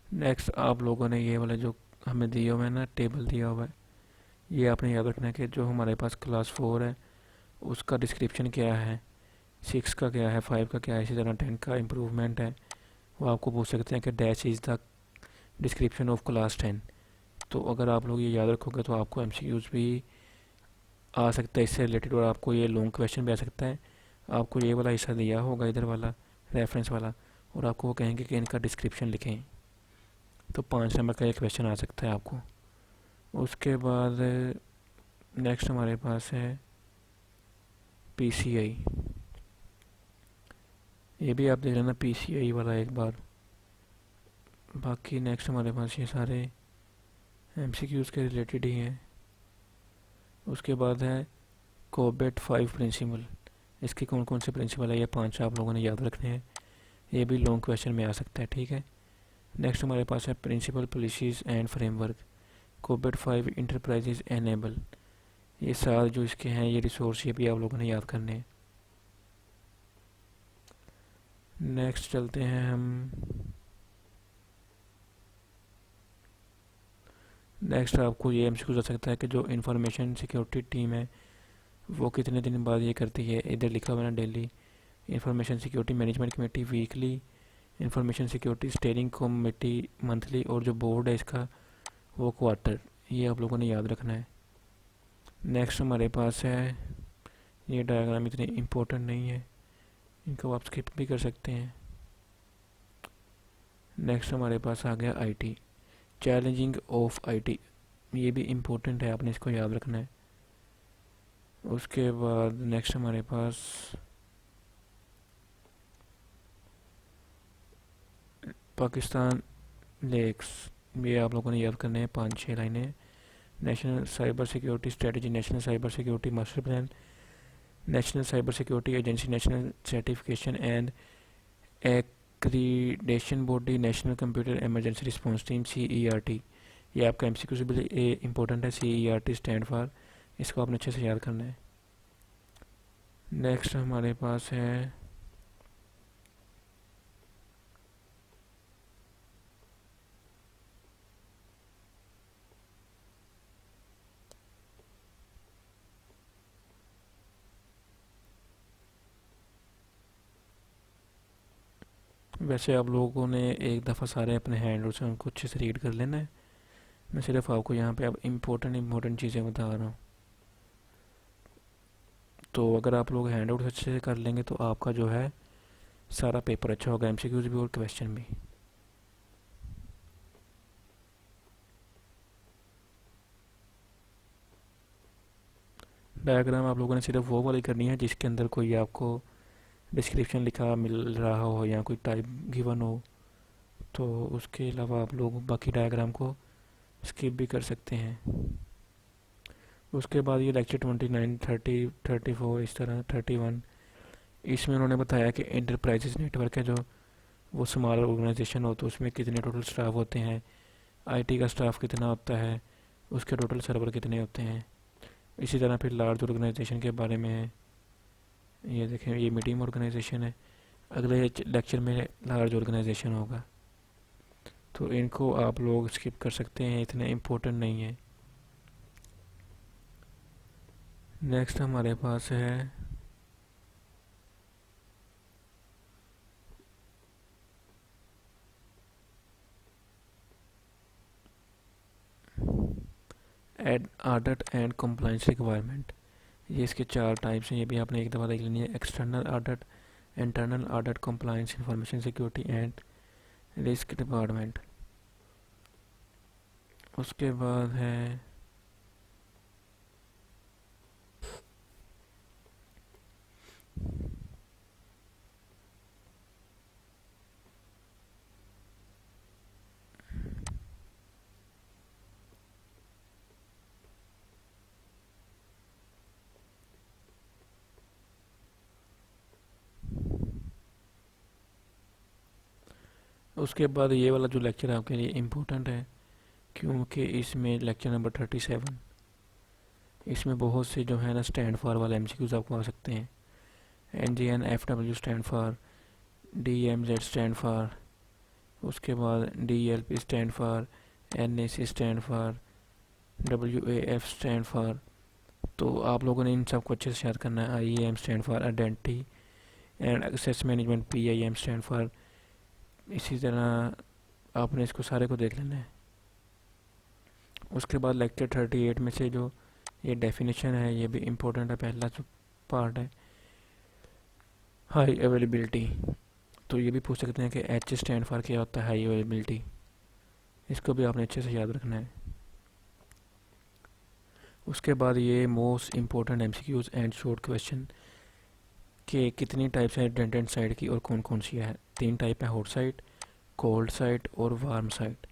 नेक्स्ट आप लोगों ने ये वाला जो हमें दिया हुआ है ना, टेबल दिया हुआ है, ये आपने याद रखना है कि जो हमारे पास क्लास 4 है उसका डिस्क्रिप्शन क्या है, 6 का क्या है, 5 का क्या है, इसी तरह 10 का इम्प्रूवमेंट है। वो आपको पूछ सकते हैं कि dash is the description of class 10। तो अगर आप लोग ये याद रखोगे तो आपको एमसीक्यूज भी आ सकता है इससे रिलेटेड, और आपको ये लॉन्ग क्वेश्चन भी आ सकता है। आपको ये वाला हिस्सा दिया होगा इधर वाला रेफरेंस वाला, और आपको वो कहेंगे कि इनका डिस्क्रिप्शन लिखें, तो 5 नंबर का एक क्वेश्चन आ सकता है आपको। उसके बाद नेक्स्ट हमारे पास है पीसीआई, ये भी आप देख लेना पीसीआई वाला एक बार। बाकी नेक्स्ट हमारे पास ये सारे एमसीक्यूज के रिलेटेड ही हैं। उसके बाद है कोबेट 5 प्रिंसिपल, इसके कौन कौन से प्रिंसिपल है, ये 5 आप लोगों ने याद रखने हैं, ये भी लॉन्ग क्वेश्चन में आ सकता है, ठीक है। नेक्स्ट हमारे पास है principle policies and framework, COBIT 5 enterprises enable, ये सारे जो इसके हैं ये रिसोर्स, ये भी आप लोगों ने याद करने हैं। नेक्स्ट चलते हैं हम, नेक्स्ट आपको ये एमसीक्यू आ सकता है कि जो इंफॉर्मेशन सिक्योरिटी टीम है वो कितने दिन बाद ये करती है, इधर लिखा हुआ है ना daily, information security management committee weekly, information security steering committee monthly, और जो बोर्ड है इसका वो क्वार्टर, ये आप लोगों ने याद रखना है। नेक्स्ट हमारे पास है, ये डायग्राम इतनी इम्पोर्टेंट नहीं है, इनको आप स्किप भी कर सकते हैं। नेक्स्ट हमारे पास आ गया आईटी, चैलेंजिंग ऑफ आईटी, ये भी इम्पोर्टेंट है, आपने इसको याद रखना है। उसके बाद नेक्स्ट हमारे पास पाकिस्तान लेक्स, ये आप लोगों ने याद करने हैं, 5-6 लाइनें। National cyber security strategy, national cyber security master plan, national cyber security agency, national certification and accreditation body, national computer emergency response team CERT, ये आपका एमसीक्यू से भी इम्पोर्टेंट है, CERT स्टैंड फॉर, इसको आपने अच्छे से याद करना है। नेक्स्ट हमारे पास है वैसे आप लोगों ने एक दफ़ा सारे अपने हैंड से उनको अच्छे से रीड कर लेना है, मैं सिर्फ आपको यहाँ पे अब इम्पोर्टेंट चीज़ें बता रहा हूँ। तो अगर आप लोग हैंड आउट अच्छे से कर लेंगे तो आपका जो है सारा पेपर अच्छा होगा, एमसीक्यूज भी और क्वेश्चन भी। डायग्राम आप लोगों ने सिर्फ वो वाली करनी है जिसके अंदर कोई आपको डिस्क्रिप्शन लिखा मिल रहा हो या कोई टाइप गिवन हो, तो उसके अलावा आप लोग बाकी डायग्राम को स्किप भी कर सकते हैं। उसके बाद ये लेक्चर 29, 30, 34, इस तरह 31, इसमें उन्होंने बताया कि इंटरप्राइजेज नेटवर्क है जो वो स्मॉल ऑर्गेनाइजेशन हो तो उसमें कितने टोटल स्टाफ होते हैं, आईटी का स्टाफ कितना होता है, उसके टोटल सर्वर कितने होते हैं। इसी तरह फिर लार्ज ऑर्गेनाइजेशन के बारे में है, ये देखें ये मीडियम ऑर्गेनाइजेशन है, अगले लेक्चर में लार्ज ऑर्गेनाइजेशन होगा, तो इनको आप लोग स्किप कर सकते हैं, इतने इम्पोर्टेंट नहीं है। नेक्स्ट हमारे पास है ऑडिट एंड कंप्लाइंस रिक्वायरमेंट। ये इसके 4 टाइप्स हैं, ये भी आपने एक दफ़ा देख लेनी है। External audit, internal audit, compliance, information security and risk department. उसके बाद है उसके बाद ये वाला जो लेक्चर आपके लिए इम्पोर्टेंट है, क्योंकि इसमें लेक्चर नंबर 37, इसमें बहुत से जो है ना स्टैंड फॉर वाले एमसीक्यूज आपको आ सकते हैं। NGN FW stand for, DMZ stand for, उसके बाद DLP stand for, NAC stand for, WAF stand for. तो आप लोगों ने इन सबको अच्छे से याद करना है। IAM stand for identity and access management, PIM stand for. इसी तरह आपने इसको सारे को देख लेना है। उसके बाद लेक्चर 38 में से जो ये डेफिनेशन है ये भी इम्पोर्टेंट है, पहला जो पार्ट है हाई अवेलेबिलिटी। तो ये भी पूछ सकते हैं कि H स्टैंड फॉर क्या होता है, हाई अवेलेबिलिटी, इसको भी आपने अच्छे से याद रखना है। उसके बाद ये most important MCQs and short question के कितनी टाइप्स है रिडंडेंट साइट की और कौन कौन सी है। 3 टाइप है, हॉट साइट, कोल्ड साइट और वार्म साइट।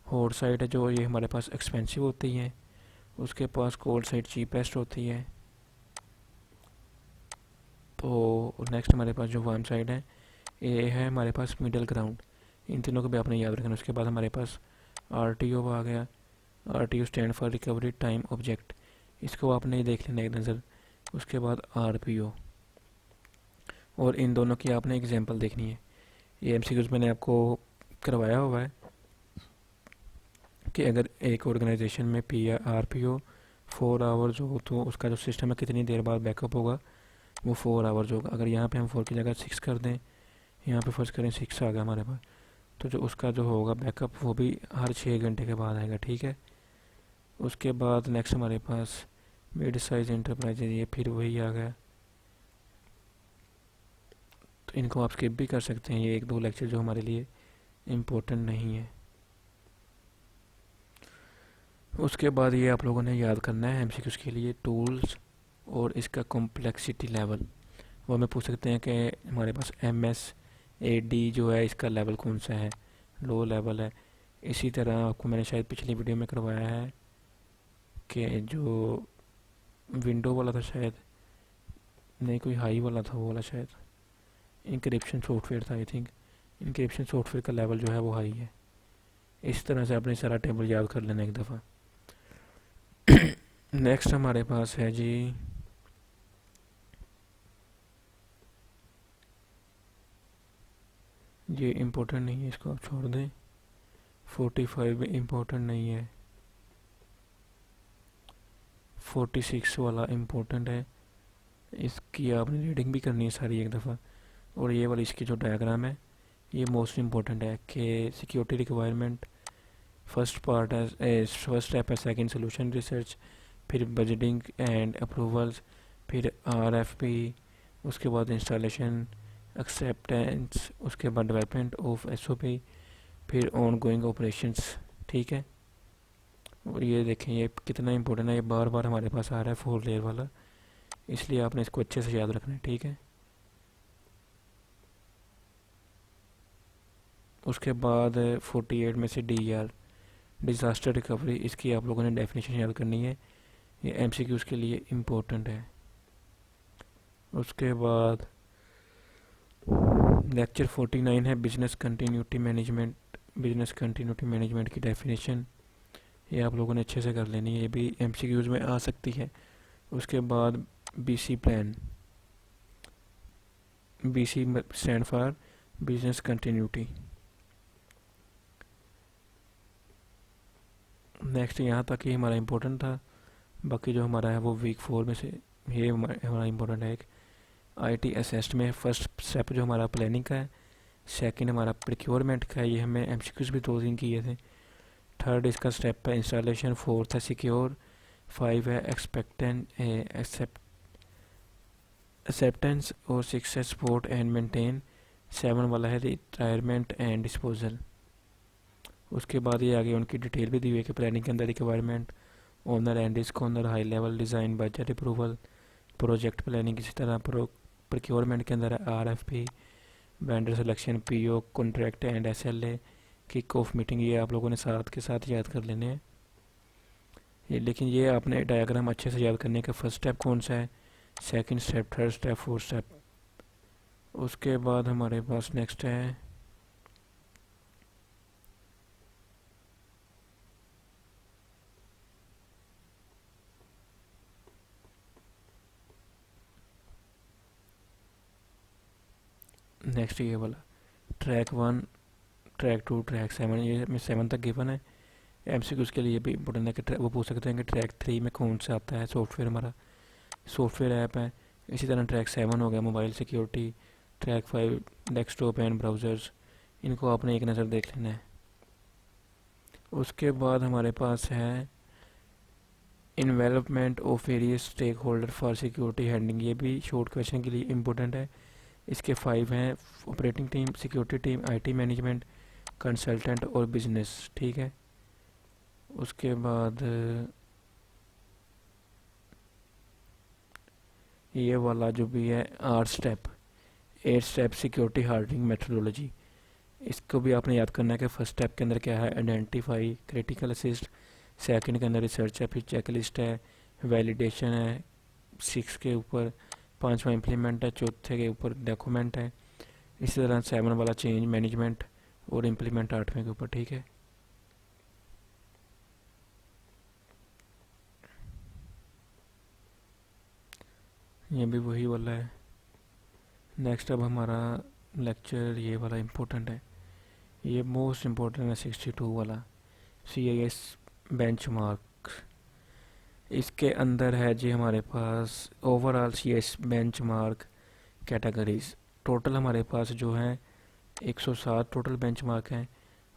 हॉट साइट है जो ये हमारे पास एक्सपेंसिव होती है, उसके पास कोल्ड साइट चीपेस्ट होती है। तो नेक्स्ट हमारे पास जो वार्म साइड है ये है हमारे पास मिडिल ग्राउंड। इन तीनों को भी आपने याद रखना। उसके बाद हमारे पास RTO आ गया। RTO stand for recovery time object, इसको आपने देख लेना एक नज़र। उसके बाद RPO, और इन दोनों की आपने एग्जांपल देखनी है। ये MCQs मैंने आपको करवाया हुआ है कि अगर एक ऑर्गेनाइजेशन में RPO 4 आवर्स हो तो उसका जो सिस्टम है कितनी देर बाद बैकअप होगा, वो 4 आवर्स होगा। अगर यहाँ पे हम 4 की जगह 6 कर दें, यहाँ पे फर्स्ट करें 6 आ गया हमारे पास, तो जो उसका जो होगा बैकअप वो भी हर 6 घंटे के बाद आएगा, ठीक है। उसके बाद नेक्स्ट हमारे पास मिड साइज इंटरप्राइज, ये फिर वही आ गया। तो इनको आप स्किप भी कर सकते हैं, ये 1-2 लेक्चर जो हमारे लिए इम्पोर्टेंट नहीं है। उसके बाद ये आप लोगों ने याद करना है MCQs के लिए टूल्स और इसका कॉम्प्लेक्सिटी लेवल। वो हमें पूछ सकते हैं कि हमारे पास MSAD जो है इसका लेवल कौन सा है, लो लेवल है। इसी तरह आपको मैंने शायद पिछली वीडियो में करवाया है कि जो विंडो वाला था, शायद नहीं कोई हाई वाला था, वो वाला शायद इंक्रिप्शन सॉफ्टवेयर था, आई थिंक इंक्रिप्शन सॉफ्टवेयर का लेवल जो है वो हाई है। इस तरह से आपने सारा टेबल याद कर लेना एक दफ़ा। नेक्स्ट हमारे पास है जी ये इम्पोर्टेंट नहीं है, इसको आप छोड़ दें। 45 भी इम्पोर्टेंट नहीं है, 46 वाला इम्पोर्टेंट है, इसकी आपने रीडिंग भी करनी है सारी एक दफ़ा। और ये वाली इसकी जो डायग्राम है ये मोस्ट इम्पोर्टेंट है कि सिक्योरिटी रिक्वायरमेंट फर्स्ट पार्ट है, फर्स्ट स्टेप है, सेकंड सोल्यूशन रिसर्च, फिर बजटिंग एंड अप्रूवल्स, फिर RFP, उसके बाद इंस्टॉलेशन, एक्सेप्टेंस, उसके बाद डेवलपमेंट ऑफ SOP, फिर ऑन गोइंग ऑपरेशंस, ठीक है। और ये देखें ये कितना इंपॉर्टेंट है, ये बार बार हमारे पास आ रहा है 4 लेयर वाला, इसलिए आपने इसको अच्छे से याद रखना है, ठीक है। उसके बाद 48 में से DER, डिज़ास्टर रिकवरी, इसकी आप लोगों ने डेफिनेशन याद करनी है, ये MCQs के लिए इम्पोर्टेंट है। उसके बाद लेक्चर 49 है business continuity management. Business continuity management की डेफिनेशन ये आप लोगों ने अच्छे से कर लेनी है, ये भी MCQs में आ सकती है। उसके बाद BC plan, BC stand for business continuity. Next यहाँ तक ही हमारा इम्पोर्टेंट था, बाकी जो हमारा है वो वीक 4 में से ये हमारा इम्पोर्टेंट है। एक IT असेस्ट में फर्स्ट स्टेप जो हमारा प्लानिंग का है, सेकंड हमारा प्रिक्योरमेंट का है, ये हमें MCQs भी 2 दिन किए थे। थर्ड इसका स्टेप है इंस्टॉलेशन, फोर्थ है सिक्योर, 5 है एक्सेप्टेंस और 6 है सपोर्ट एंड मेंटेन, 7 वाला है रिटायरमेंट एंड डिस्पोजल। उसके बाद ये आगे उनकी डिटेल भी दी हुई है कि प्लानिंग के अंदर requirement, owner and risk owner, high level design, budget approval, project planning. इसी तरह प्रोक्योरमेंट के अंदर है RFP, vendor selection, PO, contract and SLA, kick off meeting. ये आप लोगों ने साथ के साथ याद कर लेने हैं ये, लेकिन ये आपने डायग्राम अच्छे से याद करने का। फर्स्ट स्टेप कौन सा है, second step, third step, fourth step. उसके बाद हमारे पास नेक्स्ट है नेक्स्ट ये वाला ट्रैक 1, ट्रैक 2, ट्रैक 7, ये में 7 तक गिवन है। MCQs के लिए भी इम्पोर्टेंट है कि वो पूछ सकते हैं कि ट्रैक 3 में कौन सा आता है सॉफ्टवेयर, हमारा सॉफ्टवेयर ऐप है। इसी तरह ट्रैक 7 हो गया mobile security, track 5 desktop and browsers, इनको आपने एक नज़र देख लेना है। उसके बाद हमारे पास है involvement of various stakeholder for security handling, ये भी शॉर्ट क्वेश्चन के लिए इम्पोर्टेंट है। इसके 5 हैं, operating team, security team, IT management, consultant और बिजनेस। ठीक है। उसके बाद ये वाला जो भी है 8 स्टेप सिक्योरिटी हार्डनिंग मेथोडोलॉजी, इसको भी आपने याद करना है कि फर्स्ट स्टेप के अंदर क्या है, आइडेंटिफाई, क्रिटिकल असिस्ट, सेकंड के अंदर रिसर्च है, फिर चेकलिस्ट है, वैलिडेशन है 6 के ऊपर, 5वां इम्प्लीमेंट है, चौथे के ऊपर डॉक्यूमेंट है। इसी तरह 7 वाला चेंज मैनेजमेंट और इम्प्लीमेंट 8वें के ऊपर। ठीक है। ये भी वही वाला है। नेक्स्ट अब हमारा लेक्चर ये वाला इम्पोर्टेंट है, ये मोस्ट इम्पोर्टेंट है 62 वाला, CIS बेंचमार्क। इसके अंदर है जी हमारे पास overall CIS benchmark categories. Total हमारे पास जो है 107 टोटल बेंचमार्क हैं,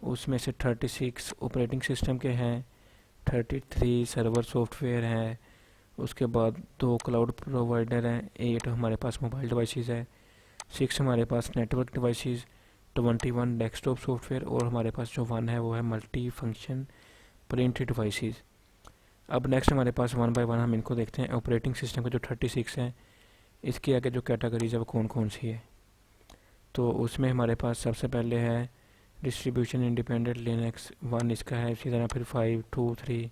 उसमें से 36 ऑपरेटिंग सिस्टम के हैं, 33 सर्वर सॉफ्टवेयर हैं, उसके बाद 2 क्लाउड प्रोवाइडर हैं, 8 हमारे पास मोबाइल डिवाइसेस है, 6 हमारे पास नेटवर्क डिवाइसेस, 21 डेस्कटॉप सॉफ्टवेयर, और हमारे पास जो 1 है वो है मल्टी फंक्शन प्रिंट डिवाइसेस। अब नेक्स्ट हमारे पास 1 बाय 1 हम इनको देखते हैं। ऑपरेटिंग सिस्टम के जो 36 हैं, इसके आगे जो कैटेगरीज है वो कौन कौन सी है, तो उसमें हमारे पास सबसे पहले है डिस्ट्रीब्यूशन इंडिपेंडेंट लिनक्स 1, इसका है। इसी तरह फिर 5, 2, 3,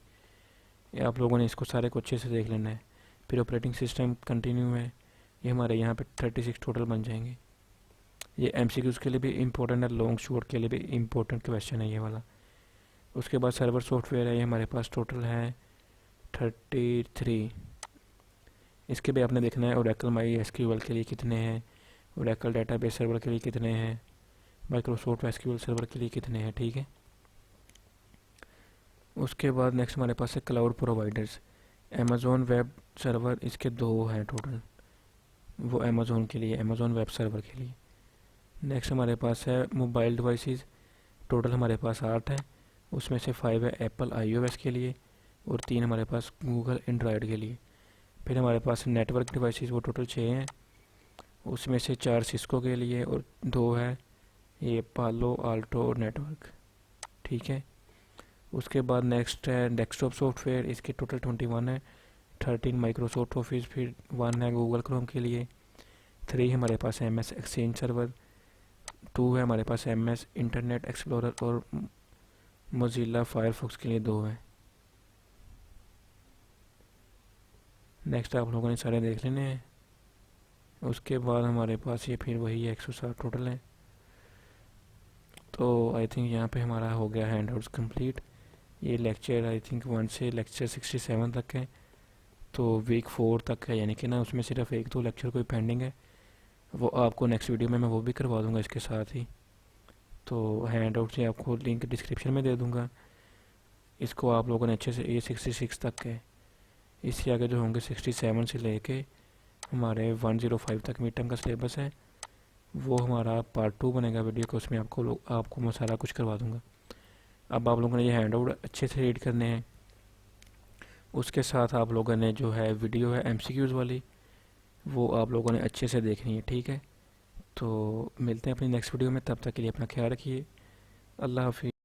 ये आप लोगों ने इसको सारे को अच्छे से देख लेना है। फिर ऑपरेटिंग सिस्टम कंटिन्यू है, ये हमारे यहाँ पे 36 टोटल बन जाएंगे। ये MCQs के लिए भी इम्पोर्टेंट है, लॉन्ग शॉर्ट के लिए भी इम्पोर्टेंट क्वेश्चन है ये वाला। उसके बाद सर्वर सॉफ्टवेयर है, ये हमारे पास टोटल है 33। इसके भी आपने देखना है ओरेकल MySQL के लिए कितने हैं, ओरेकल डेटाबेस सर्वर के लिए कितने हैं, माइक्रोसॉफ्ट SQL सर्वर के लिए कितने हैं। ठीक है। उसके बाद नेक्स्ट हमारे पास है cloud providers, Amazon web server, इसके 2 हैं टोटल, वो अमेज़ॉन के लिए, अमेज़ॉन वेब सर्वर के लिए। नेक्स्ट हमारे पास है मोबाइल डिवाइसेस, टोटल हमारे पास 8 है, उसमें से 5 है एप्पल iOS के लिए और 3 हमारे पास गूगल एंड्रॉयड के लिए। फिर हमारे पास नेटवर्क डिवाइसेस, वो टोटल 6 हैं, उसमें से 4 सिस्को के लिए और 2 है ये पालो आल्टो और नेटवर्क। ठीक है। उसके बाद नेक्स्ट है डेस्कटॉप सॉफ्टवेयर, इसके टोटल 21 है, 13 माइक्रोसॉफ्ट ऑफिस, फिर 1 है गूगल क्रोम के लिए, 3 हमारे पास MS एक्सचेंज सर्वर, 2 है हमारे पास MS इंटरनेट एक्सप्लोरर, और मोजिला फायरफॉक्स के लिए 2 है। नेक्स्ट आप लोगों ने सारे देख लेने हैं। उसके बाद हमारे पास ये फिर वही 160 टोटल है। तो आई थिंक यहाँ पे हमारा हो गया हैंडआउट्स कंप्लीट। ये लेक्चर आई थिंक 1 से लेक्चर 67 तक है, तो वीक 4 तक है, यानी कि ना उसमें सिर्फ 1-2 लेक्चर कोई पेंडिंग है, वो आपको नेक्स्ट वीडियो में मैं वो भी करवा दूंगा इसके साथ ही। तो हैंडआउट से आपको लिंक डिस्क्रिप्शन में दे दूंगा। इसको आप लोगों ने अच्छे से, ये 66 तक है, इससे आगे जो होंगे 67 से लेके हमारे 105 तक मिड टर्म का सिलेबस है, वो हमारा पार्ट 2 बनेगा वीडियो का, उसमें आपको मैं सारा कुछ करवा दूंगा। अब आप लोगों ने ये हैंडआउट अच्छे से रीड करने हैं, उसके साथ आप लोगों ने जो है वीडियो है MCQs वाली, वो आप लोगों ने अच्छे से देखनी है, ठीक है। तो मिलते हैं अपनी नेक्स्ट वीडियो में, तब तक के लिए अपना ख्याल रखिए। अल्लाह हाफिज़।